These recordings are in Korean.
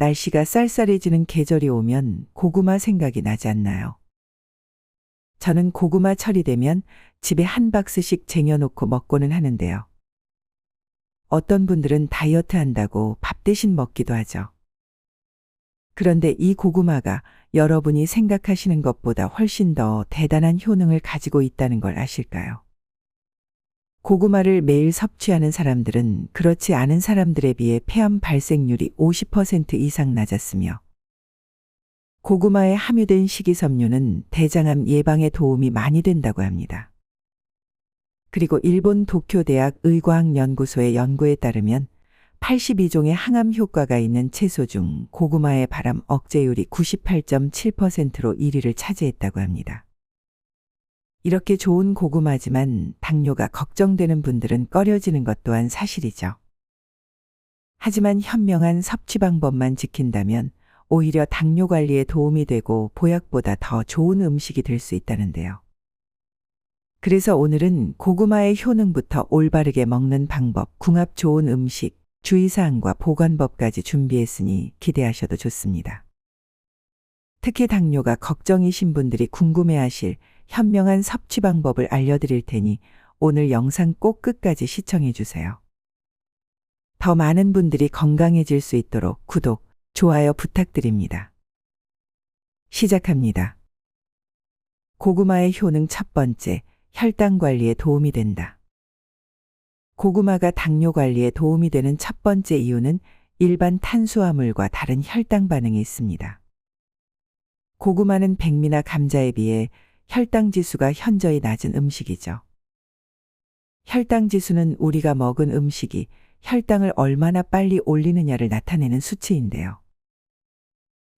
날씨가 쌀쌀해지는 계절이 오면 고구마 생각이 나지 않나요? 저는 고구마 철이 되면 집에 한 박스씩 쟁여놓고 먹고는 하는데요. 어떤 분들은 다이어트 한다고 밥 대신 먹기도 하죠. 그런데 이 고구마가 여러분이 생각하시는 것보다 훨씬 더 대단한 효능을 가지고 있다는 걸 아실까요? 고구마를 매일 섭취하는 사람들은 그렇지 않은 사람들에 비해 폐암 발생률이 50% 이상 낮았으며, 고구마에 함유된 식이섬유는 대장암 예방에 도움이 많이 된다고 합니다. 그리고 일본 도쿄대학 의과학연구소의 연구에 따르면 82종의 항암 효과가 있는 채소 중 고구마의 발암 억제율이 98.7%로 1위를 차지했다고 합니다. 이렇게 좋은 고구마지만 당뇨가 걱정되는 분들은 꺼려지는 것 또한 사실이죠. 하지만 현명한 섭취 방법만 지킨다면 오히려 당뇨 관리에 도움이 되고 보약보다 더 좋은 음식이 될 수 있다는데요. 그래서 오늘은 고구마의 효능부터 올바르게 먹는 방법, 궁합 좋은 음식, 주의사항과 보관법까지 준비했으니 기대하셔도 좋습니다. 특히 당뇨가 걱정이신 분들이 궁금해하실 현명한 섭취 방법을 알려드릴 테니 오늘 영상 꼭 끝까지 시청해 주세요. 더 많은 분들이 건강해질 수 있도록 구독, 좋아요 부탁드립니다. 시작합니다. 고구마의 효능 첫 번째, 혈당 관리에 도움이 된다. 고구마가 당뇨 관리에 도움이 되는 첫 번째 이유는 일반 탄수화물과 다른 혈당 반응이 있습니다. 고구마는 백미나 감자에 비해 혈당 지수가 현저히 낮은 음식이죠. 혈당 지수는 우리가 먹은 음식이 혈당을 얼마나 빨리 올리느냐를 나타내는 수치인데요.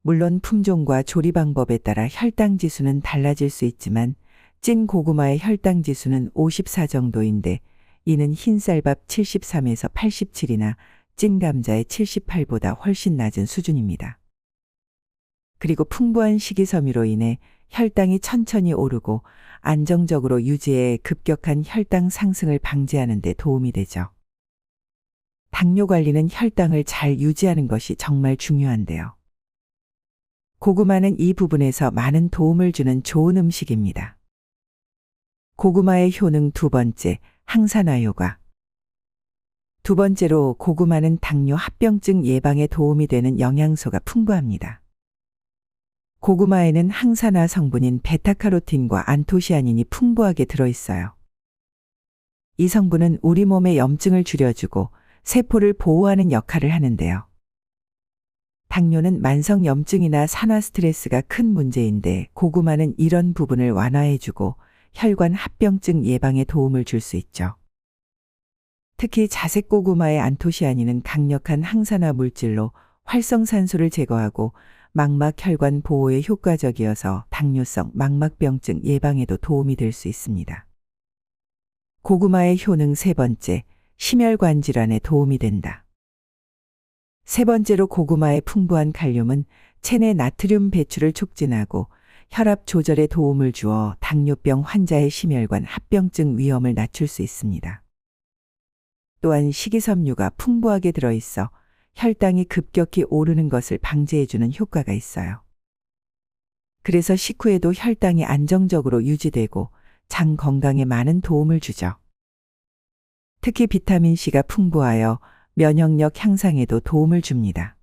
물론 품종과 조리 방법에 따라 혈당 지수는 달라질 수 있지만 찐 고구마의 혈당 지수는 54 정도인데 이는 흰쌀밥 73에서 87이나 찐 감자의 78보다 훨씬 낮은 수준입니다. 그리고 풍부한 식이섬유로 인해 혈당이 천천히 오르고 안정적으로 유지해 급격한 혈당 상승을 방지하는 데 도움이 되죠. 당뇨 관리는 혈당을 잘 유지하는 것이 정말 중요한데요. 고구마는 이 부분에서 많은 도움을 주는 좋은 음식입니다. 고구마의 효능 두 번째, 항산화 효과. 두 번째로 고구마는 당뇨 합병증 예방에 도움이 되는 영양소가 풍부합니다. 고구마에는 항산화 성분인 베타카로틴과 안토시아닌이 풍부하게 들어있어요. 이 성분은 우리 몸의 염증을 줄여주고 세포를 보호하는 역할을 하는데요. 당뇨는 만성 염증이나 산화 스트레스가 큰 문제인데 고구마는 이런 부분을 완화해주고 혈관 합병증 예방에 도움을 줄 수 있죠. 특히 자색 고구마의 안토시아닌은 강력한 항산화 물질로 활성산소를 제거하고 망막 혈관 보호에 효과적이어서 당뇨성 망막병증 예방에도 도움이 될 수 있습니다. 고구마의 효능 세 번째, 심혈관 질환에 도움이 된다. 세 번째로 고구마의 풍부한 칼륨은 체내 나트륨 배출을 촉진하고 혈압 조절에 도움을 주어 당뇨병 환자의 심혈관 합병증 위험을 낮출 수 있습니다. 또한 식이섬유가 풍부하게 들어있어 혈당이 급격히 오르는 것을 방지해주는 효과가 있어요. 그래서 식후에도 혈당이 안정적으로 유지되고 장 건강에 많은 도움을 주죠. 특히 비타민C가 풍부하여 면역력 향상에도 도움을 줍니다.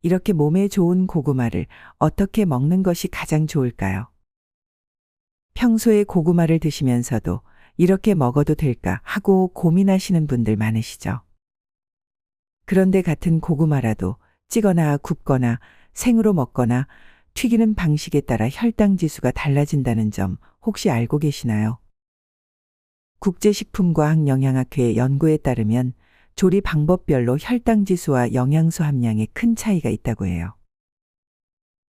이렇게 몸에 좋은 고구마를 어떻게 먹는 것이 가장 좋을까요? 평소에 고구마를 드시면서도 이렇게 먹어도 될까 하고 고민하시는 분들 많으시죠? 그런데 같은 고구마라도 찌거나 굽거나 생으로 먹거나 튀기는 방식에 따라 혈당 지수가 달라진다는 점 혹시 알고 계시나요? 국제식품과학영양학회 연구에 따르면 조리 방법별로 혈당 지수와 영양소 함량에 큰 차이가 있다고 해요.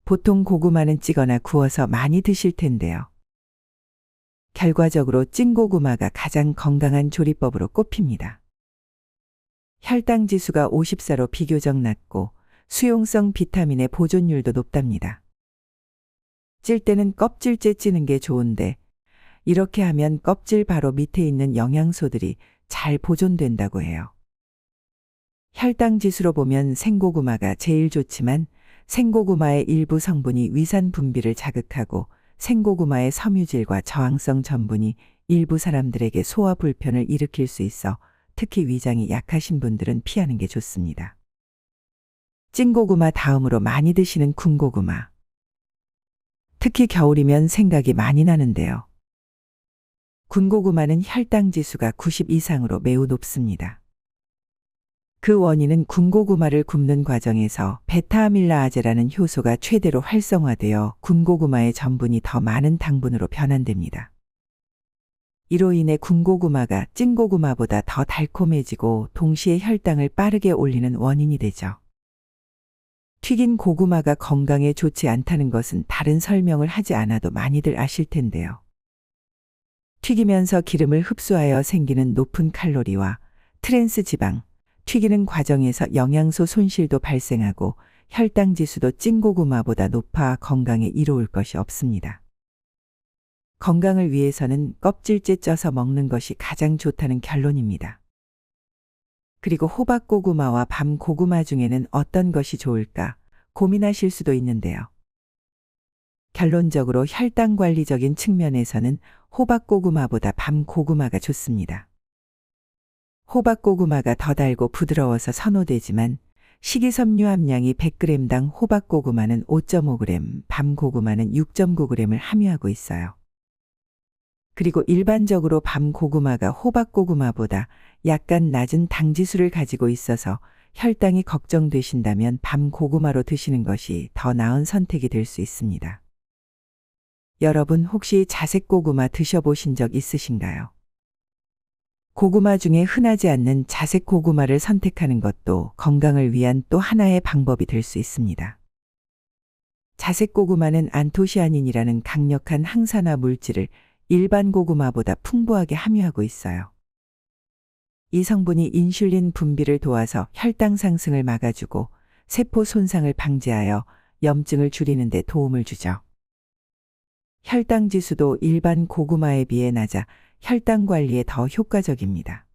보통 고구마는 찌거나 구워서 많이 드실 텐데요. 결과적으로 찐 고구마가 가장 건강한 조리법으로 꼽힙니다. 혈당 지수가 54로 비교적 낮고 수용성 비타민의 보존율도 높답니다. 찔 때는 껍질째 찌는 게 좋은데 이렇게 하면 껍질 바로 밑에 있는 영양소들이 잘 보존된다고 해요. 혈당 지수로 보면 생고구마가 제일 좋지만 생고구마의 일부 성분이 위산 분비를 자극하고 생고구마의 섬유질과 저항성 전분이 일부 사람들에게 소화 불편을 일으킬 수 있어 특히 위장이 약하신 분들은 피하는 게 좋습니다. 찐고구마 다음으로 많이 드시는 군고구마. 특히 겨울이면 생각이 많이 나는데요. 군고구마는 혈당 지수가 90 이상으로 매우 높습니다. 그 원인은 군고구마를 굽는 과정에서 베타아밀라아제라는 효소가 최대로 활성화되어 군고구마의 전분이 더 많은 당분으로 변환됩니다. 이로 인해 군고구마가 찐고구마보다 더 달콤해지고 동시에 혈당을 빠르게 올리는 원인이 되죠. 튀긴 고구마가 건강에 좋지 않다는 것은 다른 설명을 하지 않아도 많이들 아실 텐데요. 튀기면서 기름을 흡수하여 생기는 높은 칼로리와 트랜스 지방, 튀기는 과정에서 영양소 손실도 발생하고 혈당 지수도 찐고구마보다 높아 건강에 이로울 것이 없습니다. 건강을 위해서는 껍질째 쪄서 먹는 것이 가장 좋다는 결론입니다. 그리고 호박고구마와 밤고구마 중에는 어떤 것이 좋을까 고민하실 수도 있는데요. 결론적으로 혈당 관리적인 측면에서는 호박고구마보다 밤고구마가 좋습니다. 호박고구마가 더 달고 부드러워서 선호되지만 식이섬유 함량이 100g당 호박고구마는 5.5g, 밤고구마는 6.9g을 함유하고 있어요. 그리고 일반적으로 밤고구마가 호박고구마보다 약간 낮은 당지수를 가지고 있어서 혈당이 걱정되신다면 밤고구마로 드시는 것이 더 나은 선택이 될 수 있습니다. 여러분 혹시 자색고구마 드셔보신 적 있으신가요? 고구마 중에 흔하지 않는 자색고구마를 선택하는 것도 건강을 위한 또 하나의 방법이 될 수 있습니다. 자색고구마는 안토시아닌이라는 강력한 항산화 물질을 일반 고구마보다 풍부하게 함유하고 있어요. 이 성분이 인슐린 분비를 도와서 혈당 상승을 막아주고 세포 손상을 방지하여 염증을 줄이는 데 도움을 주죠. 혈당 지수도 일반 고구마에 비해 낮아 혈당 관리에 더 효과적입니다.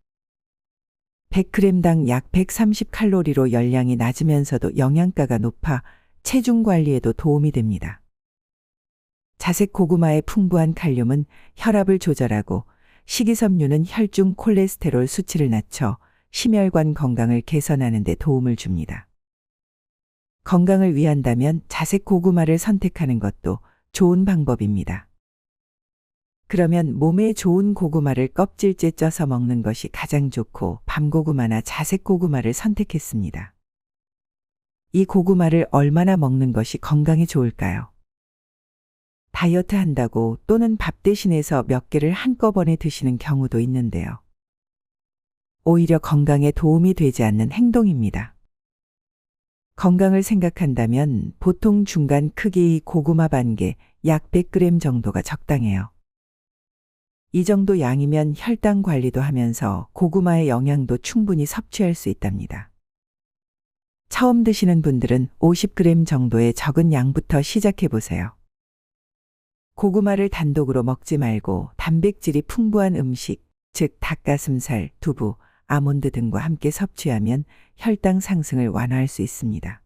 100g당 약 130칼로리로 열량이 낮으면서도 영양가가 높아 체중 관리에도 도움이 됩니다. 자색 고구마의 풍부한 칼륨은 혈압을 조절하고 식이섬유는 혈중 콜레스테롤 수치를 낮춰 심혈관 건강을 개선하는 데 도움을 줍니다. 건강을 위한다면 자색 고구마를 선택하는 것도 좋은 방법입니다. 그러면 몸에 좋은 고구마를 껍질째 쪄서 먹는 것이 가장 좋고 밤고구마나 자색고구마를 선택했습니다. 이 고구마를 얼마나 먹는 것이 건강에 좋을까요? 다이어트 한다고 또는 밥 대신해서 몇 개를 한꺼번에 드시는 경우도 있는데요. 오히려 건강에 도움이 되지 않는 행동입니다. 건강을 생각한다면 보통 중간 크기의 고구마 반 개, 약 100g 정도가 적당해요. 이 정도 양이면 혈당 관리도 하면서 고구마의 영양도 충분히 섭취할 수 있답니다. 처음 드시는 분들은 50g 정도의 적은 양부터 시작해 보세요. 고구마를 단독으로 먹지 말고 단백질이 풍부한 음식, 즉 닭가슴살, 두부, 아몬드 등과 함께 섭취하면 혈당 상승을 완화할 수 있습니다.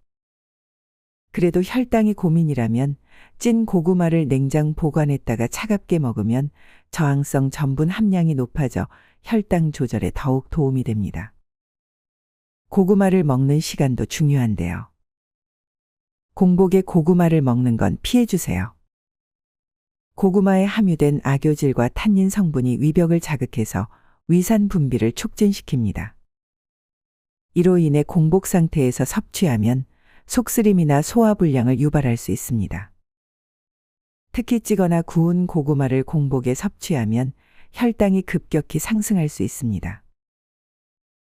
그래도 혈당이 고민이라면 찐 고구마를 냉장 보관했다가 차갑게 먹으면 저항성 전분 함량이 높아져 혈당 조절에 더욱 도움이 됩니다. 고구마를 먹는 시간도 중요한데요. 공복에 고구마를 먹는 건 피해주세요. 고구마에 함유된 악효질과 탄닌 성분이 위벽을 자극해서 위산 분비를 촉진시킵니다. 이로 인해 공복 상태에서 섭취하면 속쓰림이나 소화불량을 유발할 수 있습니다. 특히 찌거나 구운 고구마를 공복에 섭취하면 혈당이 급격히 상승할 수 있습니다.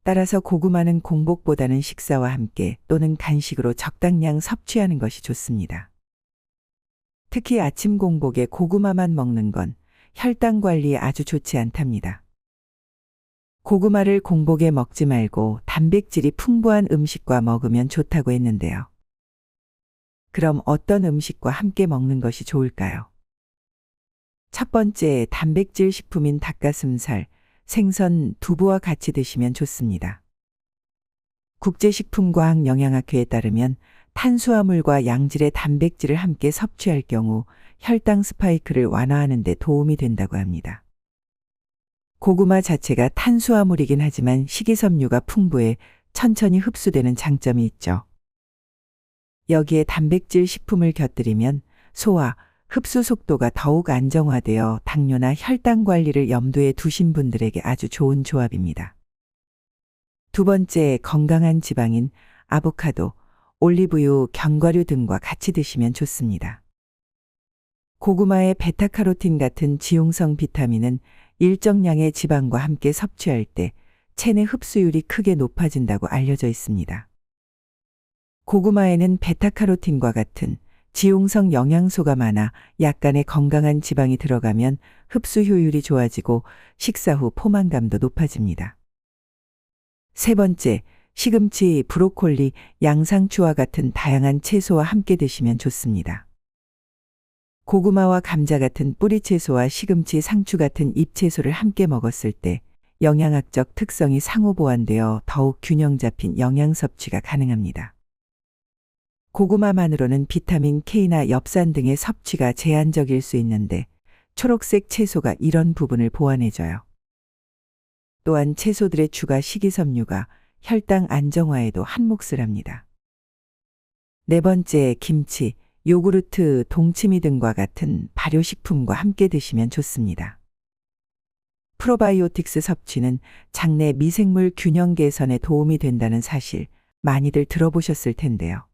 따라서 고구마는 공복보다는 식사와 함께 또는 간식으로 적당량 섭취하는 것이 좋습니다. 특히 아침 공복에 고구마만 먹는 건 혈당 관리에 아주 좋지 않답니다. 고구마를 공복에 먹지 말고 단백질이 풍부한 음식과 먹으면 좋다고 했는데요. 그럼 어떤 음식과 함께 먹는 것이 좋을까요? 첫 번째, 단백질 식품인 닭가슴살, 생선, 두부와 같이 드시면 좋습니다. 국제식품과학영양학회에 따르면 탄수화물과 양질의 단백질을 함께 섭취할 경우 혈당 스파이크를 완화하는 데 도움이 된다고 합니다. 고구마 자체가 탄수화물이긴 하지만 식이섬유가 풍부해 천천히 흡수되는 장점이 있죠. 여기에 단백질 식품을 곁들이면 소화, 흡수 속도가 더욱 안정화되어 당뇨나 혈당 관리를 염두에 두신 분들에게 아주 좋은 조합입니다. 두 번째, 건강한 지방인 아보카도, 올리브유, 견과류 등과 같이 드시면 좋습니다. 고구마의 베타카로틴 같은 지용성 비타민은 일정량의 지방과 함께 섭취할 때 체내 흡수율이 크게 높아진다고 알려져 있습니다. 고구마에는 베타카로틴과 같은 지용성 영양소가 많아 약간의 건강한 지방이 들어가면 흡수 효율이 좋아지고 식사 후 포만감도 높아집니다. 세 번째, 시금치, 브로콜리, 양상추와 같은 다양한 채소와 함께 드시면 좋습니다. 고구마와 감자 같은 뿌리채소와 시금치, 상추 같은 잎채소를 함께 먹었을 때 영양학적 특성이 상호 보완되어 더욱 균형 잡힌 영양 섭취가 가능합니다. 고구마만으로는 비타민 K나 엽산 등의 섭취가 제한적일 수 있는데 초록색 채소가 이런 부분을 보완해줘요. 또한 채소들의 추가 식이섬유가 혈당 안정화에도 한몫을 합니다. 네 번째, 김치, 요구르트, 동치미 등과 같은 발효식품과 함께 드시면 좋습니다. 프로바이오틱스 섭취는 장내 미생물 균형 개선에 도움이 된다는 사실 많이들 들어보셨을 텐데요.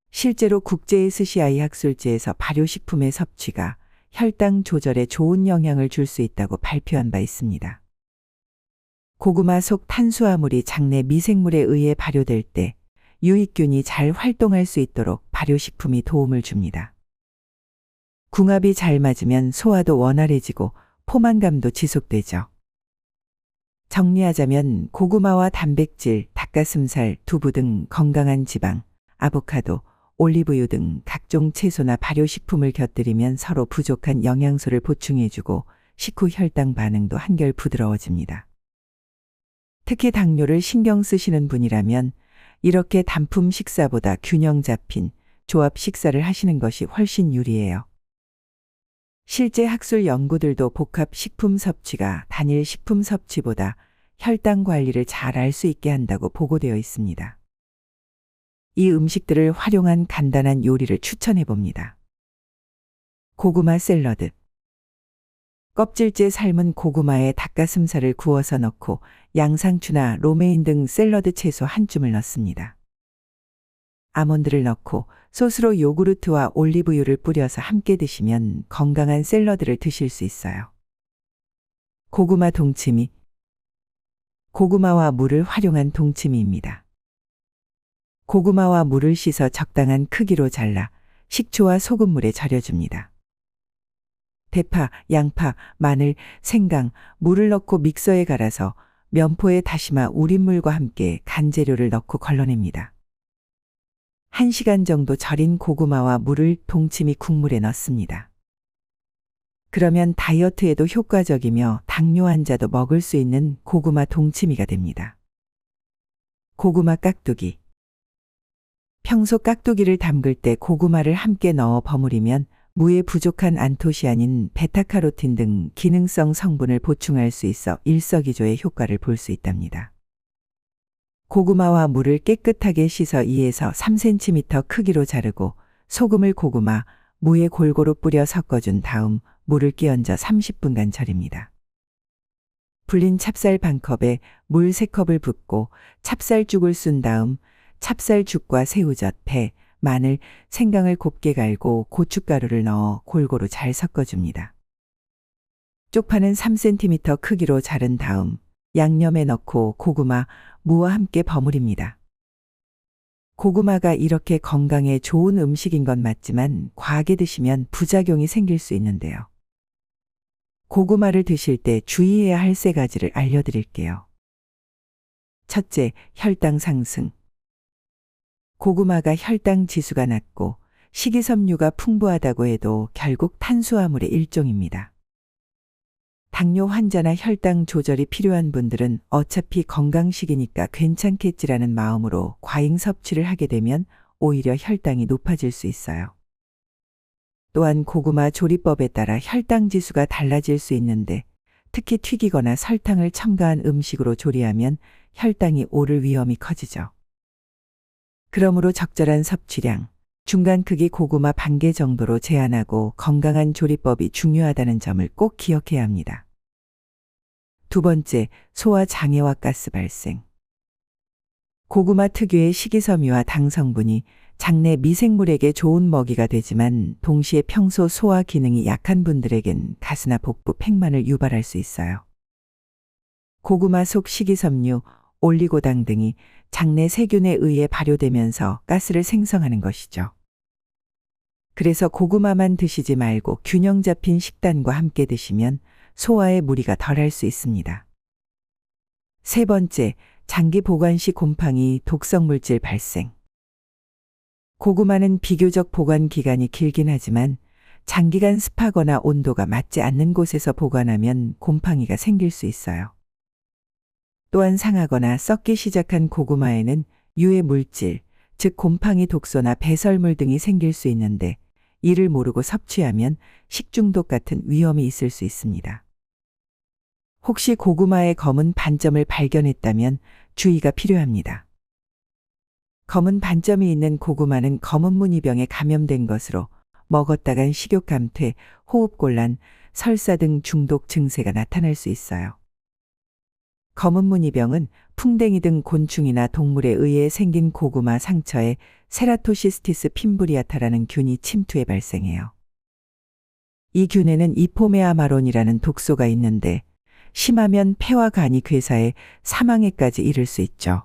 실제로 국제 SCI 학술지에서 발효식품의 섭취가 혈당 조절에 좋은 영향을 줄 수 있다고 발표한 바 있습니다. 고구마 속 탄수화물이 장내 미생물에 의해 발효될 때 유익균이 잘 활동할 수 있도록 발효식품이 도움을 줍니다. 궁합이 잘 맞으면 소화도 원활해지고 포만감도 지속되죠. 정리하자면 고구마와 단백질, 닭가슴살, 두부 등 건강한 지방, 아보카도, 올리브유 등 각종 채소나 발효식품을 곁들이면 서로 부족한 영양소를 보충해주고 식후 혈당 반응도 한결 부드러워집니다. 특히 당뇨를 신경 쓰시는 분이라면 이렇게 단품 식사보다 균형 잡힌 조합 식사를 하시는 것이 훨씬 유리해요. 실제 학술 연구들도 복합 식품 섭취가 단일 식품 섭취보다 혈당 관리를 잘 알 수 있게 한다고 보고되어 있습니다. 이 음식들을 활용한 간단한 요리를 추천해 봅니다. 고구마 샐러드. 껍질째 삶은 고구마에 닭가슴살을 구워서 넣고 양상추나 로메인 등 샐러드 채소 한 줌을 넣습니다. 아몬드를 넣고 소스로 요구르트와 올리브유를 뿌려서 함께 드시면 건강한 샐러드를 드실 수 있어요. 고구마 동치미. 고구마와 물을 활용한 동치미입니다. 고구마와 물을 씻어 적당한 크기로 잘라 식초와 소금물에 절여줍니다. 대파, 양파, 마늘, 생강, 물을 넣고 믹서에 갈아서 면포에 다시마, 우린물과 함께 간 재료를 넣고 걸러냅니다. 1시간 정도 절인 고구마와 물을 동치미 국물에 넣습니다. 그러면 다이어트에도 효과적이며 당뇨 환자도 먹을 수 있는 고구마 동치미가 됩니다. 고구마 깍두기. 평소 깍두기를 담글 때 고구마를 함께 넣어 버무리면 무에 부족한 안토시아닌, 베타카로틴 등 기능성 성분을 보충할 수 있어 일석이조의 효과를 볼 수 있답니다. 고구마와 물을 깨끗하게 씻어 2에서 3cm 크기로 자르고 소금을 고구마, 무에 골고루 뿌려 섞어준 다음 물을 끼얹어 30분간 절입니다. 불린 찹쌀 반컵에 물 3컵을 붓고 찹쌀죽을 쓴 다음 찹쌀죽과 새우젓, 배, 마늘, 생강을 곱게 갈고 고춧가루를 넣어 골고루 잘 섞어줍니다. 쪽파는 3cm 크기로 자른 다음 양념에 넣고 고구마, 무와 함께 버무립니다. 고구마가 이렇게 건강에 좋은 음식인 건 맞지만 과하게 드시면 부작용이 생길 수 있는데요. 고구마를 드실 때 주의해야 할 3가지를 알려드릴게요. 첫째, 혈당 상승. 고구마가 혈당 지수가 낮고 식이섬유가 풍부하다고 해도 결국 탄수화물의 일종입니다. 당뇨 환자나 혈당 조절이 필요한 분들은 어차피 건강식이니까 괜찮겠지라는 마음으로 과잉 섭취를 하게 되면 오히려 혈당이 높아질 수 있어요. 또한 고구마 조리법에 따라 혈당 지수가 달라질 수 있는데 특히 튀기거나 설탕을 첨가한 음식으로 조리하면 혈당이 오를 위험이 커지죠. 그러므로 적절한 섭취량, 중간 크기 고구마 반 개 정도로 제한하고 건강한 조리법이 중요하다는 점을 꼭 기억해야 합니다. 두 번째, 소화 장애와 가스 발생. 고구마 특유의 식이섬유와 당 성분이 장내 미생물에게 좋은 먹이가 되지만 동시에 평소 소화 기능이 약한 분들에겐 가스나 복부 팽만을 유발할 수 있어요. 고구마 속 식이섬유, 올리고당 등이 장내 세균에 의해 발효되면서 가스를 생성하는 것이죠. 그래서 고구마만 드시지 말고 균형 잡힌 식단과 함께 드시면 소화에 무리가 덜할 수 있습니다. 세 번째, 장기 보관 시 곰팡이 독성 물질 발생. 고구마는 비교적 보관 기간이 길긴 하지만 장기간 습하거나 온도가 맞지 않는 곳에서 보관하면 곰팡이가 생길 수 있어요. 또한 상하거나 썩기 시작한 고구마에는 유해 물질, 즉 곰팡이 독소나 배설물 등이 생길 수 있는데 이를 모르고 섭취하면 식중독 같은 위험이 있을 수 있습니다. 혹시 고구마의 검은 반점을 발견했다면 주의가 필요합니다. 검은 반점이 있는 고구마는 검은 무늬병에 감염된 것으로 먹었다간 식욕 감퇴, 호흡곤란, 설사 등 중독 증세가 나타날 수 있어요. 검은 무늬병은 풍뎅이 등 곤충이나 동물에 의해 생긴 고구마 상처에 세라토시스티스 핀브리아타라는 균이 침투해 발생해요. 이 균에는 이포메아마론이라는 독소가 있는데 심하면 폐와 간이 괴사해 사망에까지 이를 수 있죠.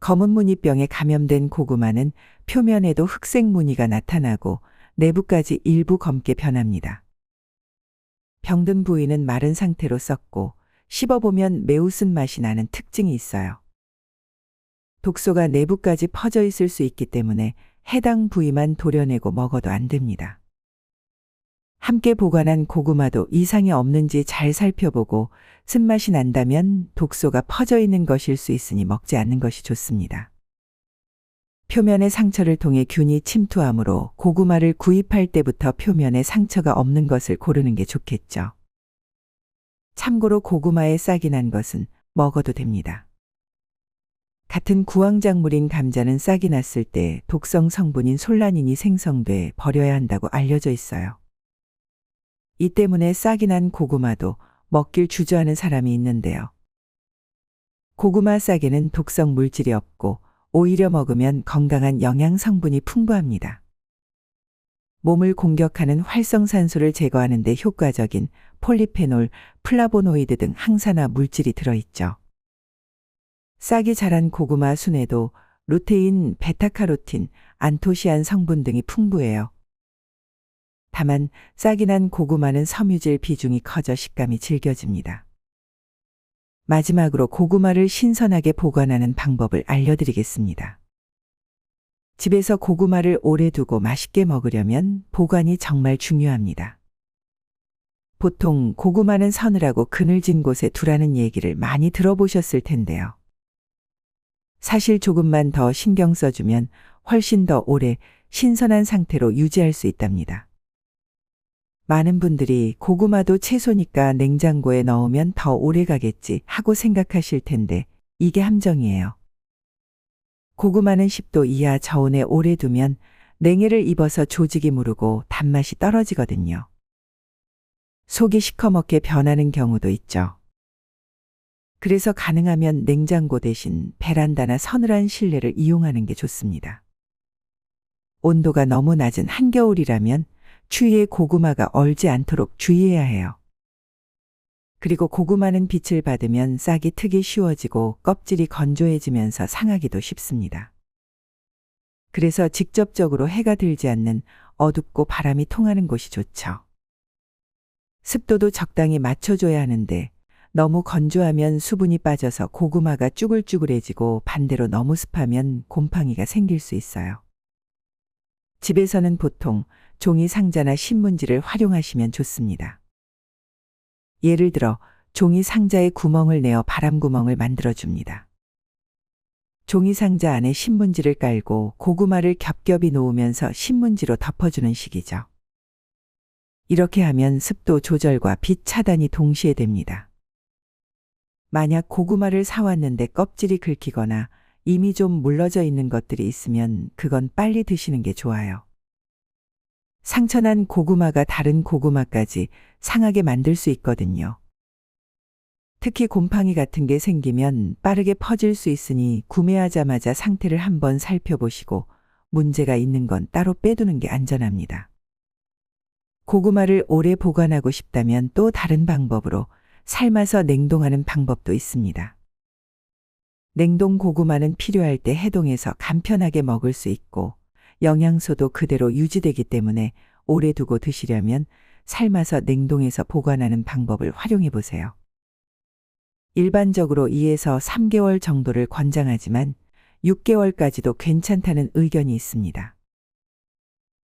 검은 무늬병에 감염된 고구마는 표면에도 흑색 무늬가 나타나고 내부까지 일부 검게 변합니다. 병든 부위는 마른 상태로 썩고 씹어보면 매우 쓴맛이 나는 특징이 있어요. 독소가 내부까지 퍼져 있을 수 있기 때문에 해당 부위만 도려내고 먹어도 안 됩니다. 함께 보관한 고구마도 이상이 없는지 잘 살펴보고 쓴맛이 난다면 독소가 퍼져 있는 것일 수 있으니 먹지 않는 것이 좋습니다. 표면의 상처를 통해 균이 침투하므로 고구마를 구입할 때부터 표면에 상처가 없는 것을 고르는 게 좋겠죠. 참고로 고구마에 싹이 난 것은 먹어도 됩니다. 같은 구황작물인 감자는 싹이 났을 때 독성 성분인 솔라닌이 생성돼 버려야 한다고 알려져 있어요. 이 때문에 싹이 난 고구마도 먹길 주저하는 사람이 있는데요. 고구마 싹에는 독성 물질이 없고 오히려 먹으면 건강한 영양 성분이 풍부합니다. 몸을 공격하는 활성산소를 제거하는 데 효과적인 폴리페놀, 플라보노이드 등 항산화 물질이 들어있죠. 싹이 자란 고구마 순에도 루테인, 베타카로틴, 안토시안 성분 등이 풍부해요. 다만 싹이 난 고구마는 섬유질 비중이 커져 식감이 질겨집니다. 마지막으로 고구마를 신선하게 보관하는 방법을 알려드리겠습니다. 집에서 고구마를 오래 두고 맛있게 먹으려면 보관이 정말 중요합니다. 보통 고구마는 서늘하고 그늘진 곳에 두라는 얘기를 많이 들어보셨을 텐데요. 사실 조금만 더 신경 써주면 훨씬 더 오래 신선한 상태로 유지할 수 있답니다. 많은 분들이 고구마도 채소니까 냉장고에 넣으면 더 오래 가겠지 하고 생각하실 텐데 이게 함정이에요. 고구마는 10도 이하 저온에 오래 두면 냉해를 입어서 조직이 무르고 단맛이 떨어지거든요. 속이 시커멓게 변하는 경우도 있죠. 그래서 가능하면 냉장고 대신 베란다나 서늘한 실내를 이용하는 게 좋습니다. 온도가 너무 낮은 한겨울이라면 추위에 고구마가 얼지 않도록 주의해야 해요. 그리고 고구마는 빛을 받으면 싹이 트기 쉬워지고 껍질이 건조해지면서 상하기도 쉽습니다. 그래서 직접적으로 해가 들지 않는 어둡고 바람이 통하는 곳이 좋죠. 습도도 적당히 맞춰줘야 하는데 너무 건조하면 수분이 빠져서 고구마가 쭈글쭈글해지고 반대로 너무 습하면 곰팡이가 생길 수 있어요. 집에서는 보통 종이 상자나 신문지를 활용하시면 좋습니다. 예를 들어 종이 상자에 구멍을 내어 바람 구멍을 만들어 줍니다. 종이 상자 안에 신문지를 깔고 고구마를 겹겹이 놓으면서 신문지로 덮어주는 식이죠. 이렇게 하면 습도 조절과 빛 차단이 동시에 됩니다. 만약 고구마를 사왔는데 껍질이 긁히거나 이미 좀 물러져 있는 것들이 있으면 그건 빨리 드시는 게 좋아요. 상처난 고구마가 다른 고구마까지 상하게 만들 수 있거든요. 특히 곰팡이 같은 게 생기면 빠르게 퍼질 수 있으니 구매하자마자 상태를 한번 살펴보시고 문제가 있는 건 따로 빼두는 게 안전합니다. 고구마를 오래 보관하고 싶다면 또 다른 방법으로 삶아서 냉동하는 방법도 있습니다. 냉동 고구마는 필요할 때 해동해서 간편하게 먹을 수 있고 영양소도 그대로 유지되기 때문에 오래 두고 드시려면 삶아서 냉동해서 보관하는 방법을 활용해 보세요. 일반적으로 2에서 3개월 정도를 권장하지만 6개월까지도 괜찮다는 의견이 있습니다.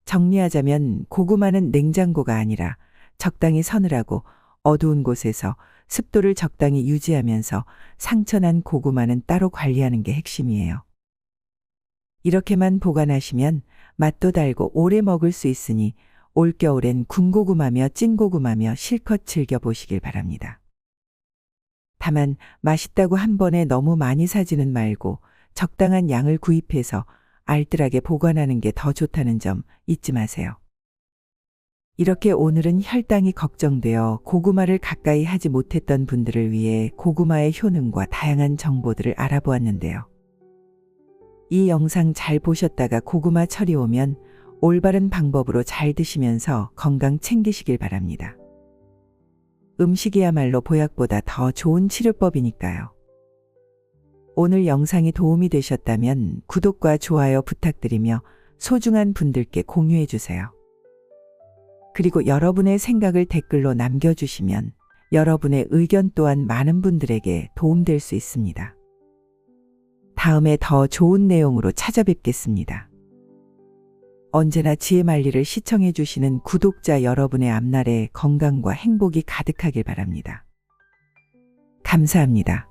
정리하자면 고구마는 냉장고가 아니라 적당히 서늘하고 어두운 곳에서 습도를 적당히 유지하면서 상처난 고구마는 따로 관리하는 게 핵심이에요. 이렇게만 보관하시면 맛도 달고 오래 먹을 수 있으니 올겨울엔 군고구마며 찐고구마며 실컷 즐겨보시길 바랍니다. 다만 맛있다고 한 번에 너무 많이 사지는 말고 적당한 양을 구입해서 알뜰하게 보관하는 게 더 좋다는 점 잊지 마세요. 이렇게 오늘은 혈당이 걱정되어 고구마를 가까이 하지 못했던 분들을 위해 고구마의 효능과 다양한 정보들을 알아보았는데요. 이 영상 잘 보셨다가 고구마 철이 오면 올바른 방법으로 잘 드시면서 건강 챙기시길 바랍니다. 음식이야말로 보약보다 더 좋은 치료법이니까요. 오늘 영상이 도움이 되셨다면 구독과 좋아요 부탁드리며 소중한 분들께 공유해 주세요. 그리고 여러분의 생각을 댓글로 남겨주시면 여러분의 의견 또한 많은 분들에게 도움될 수 있습니다. 다음에 더 좋은 내용으로 찾아뵙겠습니다. 언제나 지혜만리를 시청해 주시는 구독자 여러분의 앞날에 건강과 행복이 가득하길 바랍니다. 감사합니다.